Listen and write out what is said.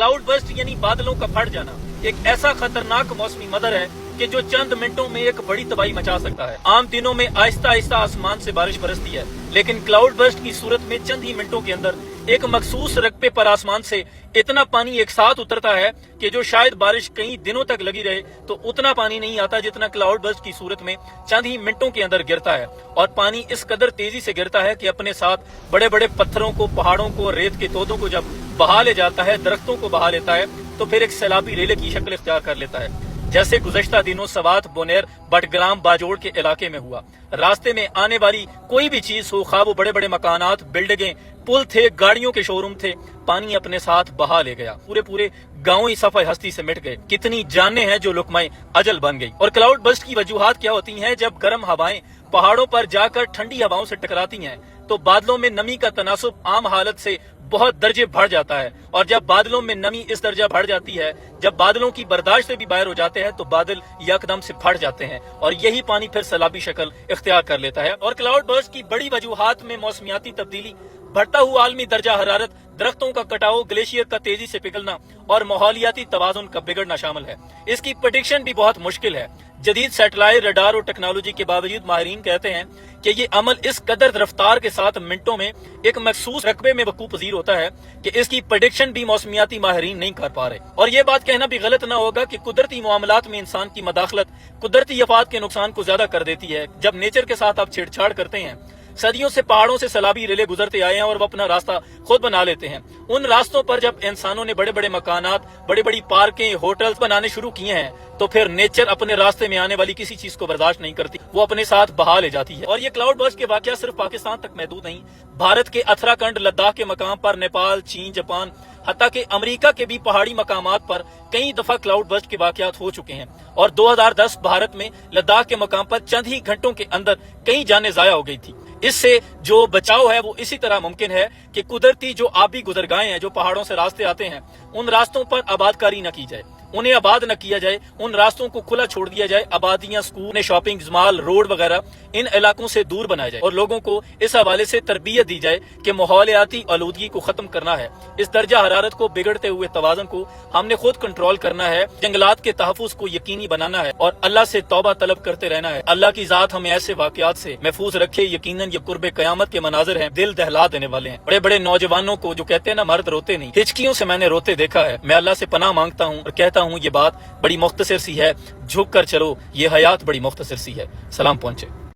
Cloud burst यानी बादलों का फट जाना एक ऐसा खतरनाक मौसमी मदर है कि जो चंद मिनटों में एक बड़ी तबाही मचा सकता है। आम दिनों में आहिस्ता आहिस्ता आसमान से बारिश बरसती है, लेकिन क्लाउड बर्स्ट की सूरत में चंद ही मिनटों के अंदर एक मखसूस रकबे पर आसमान से इतना पानी एक साथ उतरता है कि जो शायद बारिश कई दिनों तक लगी रहे तो उतना पानी नहीं आता जितना क्लाउड बर्स्ट की सूरत में चंद ही मिनटों के अंदर गिरता है। और पानी इस कदर तेजी से गिरता है कि अपने साथ बड़े बड़े पत्थरों को, पहाड़ों को, रेत के तोदों को जब बहा ले जाता है, दरख्तों को बहा लेता है, तो फिर एक सैलाबी रेले की शक्ल इख्तियार कर लेता है, जैसे गुज़श्ता दिनों सवात, बोनेर, बटग्राम, बाजोड़ के इलाके में हुआ। रास्ते में आने वाली कोई भी चीज हो, खा वो बड़े बड़े मकानात, बिल्डिंगें, पुल थे, गाड़ियों के शोरूम थे, पानी अपने साथ बहा ले गया। पूरे पूरे गांव ही सफाई हस्ती से मिट गए। कितनी जानें हैं जो लुकमाए अजल बन गई। और क्लाउड बर्स्ट की वजूहात क्या होती हैं? जब गर्म हवाएं पहाड़ों पर जाकर ठंडी हवाओं से टकराती हैं तो बादलों में नमी का तनासुब आम हालत से बहुत दर्जे बढ़ जाता है। और जब बादलों में नमी इस दर्जा बढ़ जाती है, जब बादलों की बर्दाश्त से भी बाहर हो जाते हैं, तो बादल यकदम से फट जाते हैं और यही पानी फिर सैलाबी शक्ल इख्तियार कर लेता है। और क्लाउड बर्स्ट की बड़ी वजूहात में मौसमियाती तब्दीली, बढ़ता हुआ आलमी दर्जा हरारत, दरख्तों का कटाव, ग्लेशियर का तेजी से पिघलना और माहौलियाती तवाज़ुन का बिगड़ना शामिल है। इसकी प्रेडिक्शन भी बहुत मुश्किल है। जदीद सैटेलाइट, रडार और टेक्नोलॉजी के बावजूद माहिरीन कहते हैं कि ये अमल इस कदर रफ्तार के साथ मिनटों में एक मखसूस रकबे में वकूफ पजीर होता है कि इसकी प्रेडिक्शन भी मौसमियाती माहिरीन नहीं कर पा रहे। और ये बात कहना भी गलत ना होगा कि कुदरती मामलात में इंसान की मदाखलत कुदरती आफात के नुकसान को ज्यादा कर देती है। जब नेचर के साथ आप छेड़छाड़ करते हैं, सदियों से पहाड़ों से सैलाबी रेले गुजरते आए हैं और वो अपना रास्ता खुद बना लेते हैं। उन रास्तों पर जब इंसानों ने बड़े बड़े मकानात, बड़ी बड़ी पार्कें, होटल्स बनाने शुरू किए हैं, तो फिर नेचर अपने रास्ते में आने वाली किसी चीज को बर्दाश्त नहीं करती, वो अपने साथ बहा ले जाती है। और ये क्लाउड बर्स्ट के वाकया सिर्फ पाकिस्तान तक महदूद नहीं, भारत के उत्तराखंड, लद्दाख के मकाम पर, नेपाल, चीन, जापान, हत्ता के अमेरिका के भी पहाड़ी मकामात पर कई दफा क्लाउड बर्स्ट के वाकयात हो चुके हैं। और 2010 भारत में लद्दाख के मकाम पर चंद ही घंटों के अंदर कई जानें जाया हो गई थी। इससे जो बचाव है वो इसी तरह मुमकिन है कि कुदरती जो आबी गुजरगाहें हैं, जो पहाड़ों से रास्ते आते हैं, उन रास्तों पर आबादकारी न की जाए, उन्हें आबाद न किया जाए, उन रास्तों को खुला छोड़ दिया जाए। आबादियां, स्कूल, शॉपिंग माल, रोड वगैरह इन इलाकों से दूर बनाया जाए और लोगों को इस हवाले से तरबियत दी जाए कि माहौलियाती आलूदगी को खत्म करना है। इस दर्जा हरारत को, बिगड़ते हुए तवाज़ुन को हमने खुद कंट्रोल करना है। जंगलात के तहफ़्फ़ुज़ को यकीनी बनाना है और अल्लाह से तौबा तलब करते रहना है। अल्लाह की ज़ात हमें ऐसे वाकयात से महफूज रखे। यकीनन ये कुर्बे क़यामत के मनाज़िर हैं, दिल दहला देने वाले हैं। बड़े बड़े नौजवानों को जो कहते हैं ना, मर्द रोते नहीं, हिचकियों से मैंने रोते देखा है। मैं अल्लाह से पनाह मांगता हूँ और कहता हूँ ये बात बड़ी मुख्तसर सी है, झुक कर चलो, ये हयात बड़ी मुख्तसर सी है। सलाम पहुंचे।